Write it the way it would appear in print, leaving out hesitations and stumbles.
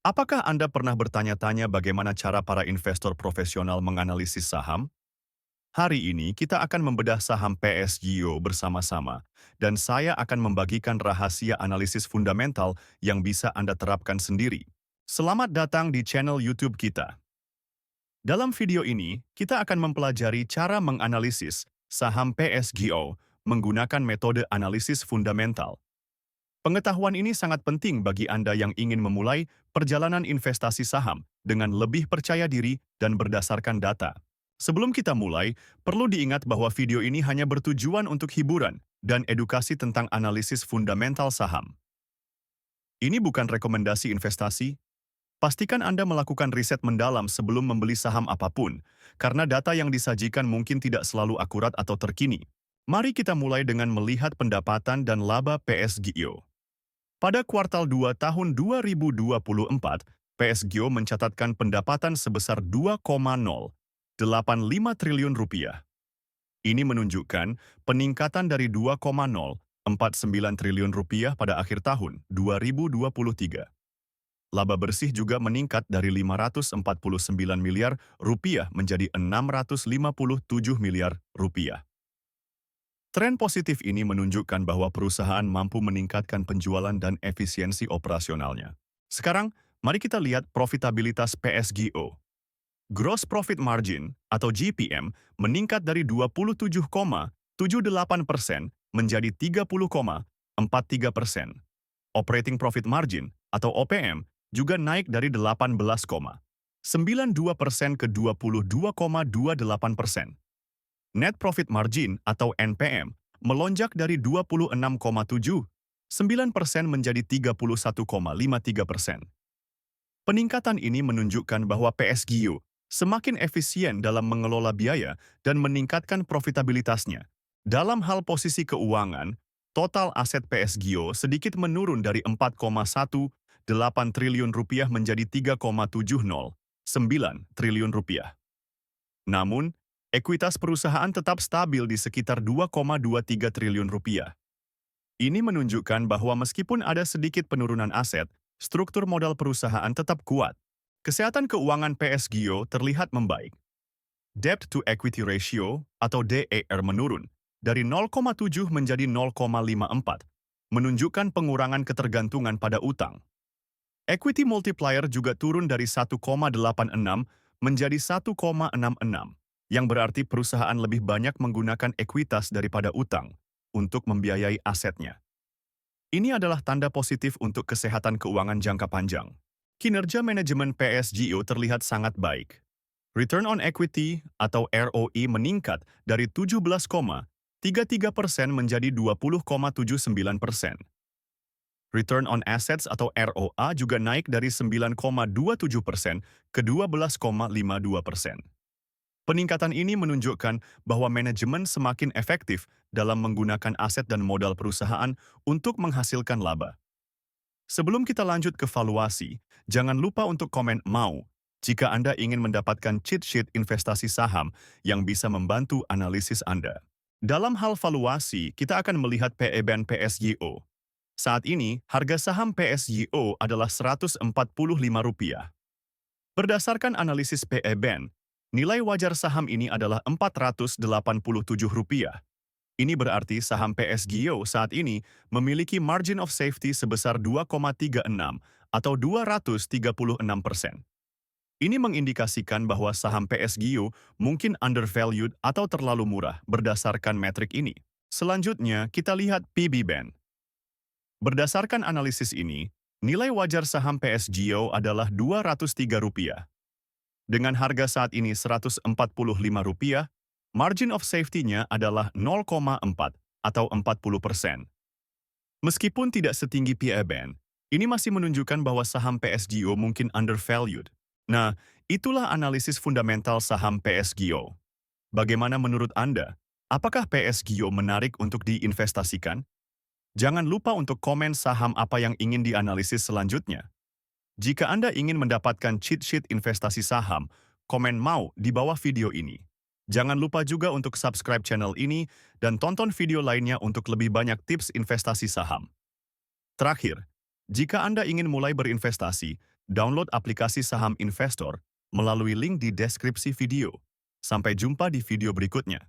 Apakah Anda pernah bertanya-tanya bagaimana cara para investor profesional menganalisis saham? Hari ini kita akan membedah saham PSGO bersama-sama, dan saya akan membagikan rahasia analisis fundamental yang bisa Anda terapkan sendiri. Selamat datang di channel YouTube kita. Dalam video ini, kita akan mempelajari cara menganalisis saham PSGO menggunakan metode analisis fundamental. Pengetahuan ini sangat penting bagi Anda yang ingin memulai perjalanan investasi saham dengan lebih percaya diri dan berdasarkan data. Sebelum kita mulai, perlu diingat bahwa video ini hanya bertujuan untuk hiburan dan edukasi tentang analisis fundamental saham. Ini bukan rekomendasi investasi. Pastikan Anda melakukan riset mendalam sebelum membeli saham apapun, karena data yang disajikan mungkin tidak selalu akurat atau terkini. Mari kita mulai dengan melihat pendapatan dan laba PSGO. Pada kuartal 2 tahun 2024, PSGO mencatatkan pendapatan sebesar 2,085 triliun rupiah. Ini menunjukkan peningkatan dari 2,049 triliun rupiah pada akhir tahun 2023. Laba bersih juga meningkat dari 549 miliar rupiah menjadi 657 miliar rupiah. Tren positif ini menunjukkan bahwa perusahaan mampu meningkatkan penjualan dan efisiensi operasionalnya. Sekarang, mari kita lihat profitabilitas PSGO. Gross Profit Margin atau GPM meningkat dari 27,78% menjadi 30,43%. Operating Profit Margin atau OPM juga naik dari 18,92% ke 22,28%. Net Profit Margin atau NPM melonjak dari 26,79% menjadi 31,53%. Peningkatan ini menunjukkan bahwa PSGO semakin efisien dalam mengelola biaya dan meningkatkan profitabilitasnya. Dalam hal posisi keuangan, total aset PSGO sedikit menurun dari 4,18 triliun rupiah menjadi 3,709 triliun rupiah. Namun, ekuitas perusahaan tetap stabil di sekitar 2,23 triliun rupiah. Ini menunjukkan bahwa meskipun ada sedikit penurunan aset, struktur modal perusahaan tetap kuat. Kesehatan keuangan PSGO terlihat membaik. Debt to Equity Ratio atau DER menurun dari 0,7 menjadi 0,54, menunjukkan pengurangan ketergantungan pada utang. Equity multiplier juga turun dari 1,86 menjadi 1,66, yang berarti perusahaan lebih banyak menggunakan ekuitas daripada utang untuk membiayai asetnya. Ini adalah tanda positif untuk kesehatan keuangan jangka panjang. Kinerja manajemen PSGO terlihat sangat baik. Return on Equity atau ROE meningkat dari 17,33% menjadi 20,79%. Return on Assets atau ROA juga naik dari 9,27% ke 12,52%. Peningkatan ini menunjukkan bahwa manajemen semakin efektif dalam menggunakan aset dan modal perusahaan untuk menghasilkan laba. Sebelum kita lanjut ke valuasi, jangan lupa untuk komen "mau" jika Anda ingin mendapatkan cheat sheet investasi saham yang bisa membantu analisis Anda. Dalam hal valuasi, kita akan melihat PE/BAN PSGO. Saat ini, harga saham PSGO adalah Rp145. Berdasarkan analisis PE/BAN, nilai wajar saham ini adalah Rp487. Ini berarti saham PSGO saat ini memiliki margin of safety sebesar 2,36 atau 236%. Ini mengindikasikan bahwa saham PSGO mungkin undervalued atau terlalu murah berdasarkan metrik ini. Selanjutnya, kita lihat PB/BAN. Berdasarkan analisis ini, nilai wajar saham PSGO adalah Rp203. Dengan harga saat ini Rp145, margin of safety-nya adalah 0,4 atau 40%. Meskipun tidak setinggi PE/BAN, ini masih menunjukkan bahwa saham PSGO mungkin undervalued. Nah, itulah analisis fundamental saham PSGO. Bagaimana menurut Anda? Apakah PSGO menarik untuk diinvestasikan? Jangan lupa untuk komen saham apa yang ingin dianalisis selanjutnya. Jika Anda ingin mendapatkan cheat sheet investasi saham, komen "mau" di bawah video ini. Jangan lupa juga untuk subscribe channel ini dan tonton video lainnya untuk lebih banyak tips investasi saham. Terakhir, jika Anda ingin mulai berinvestasi, Download aplikasi saham investor melalui link di deskripsi video. Sampai jumpa di video berikutnya.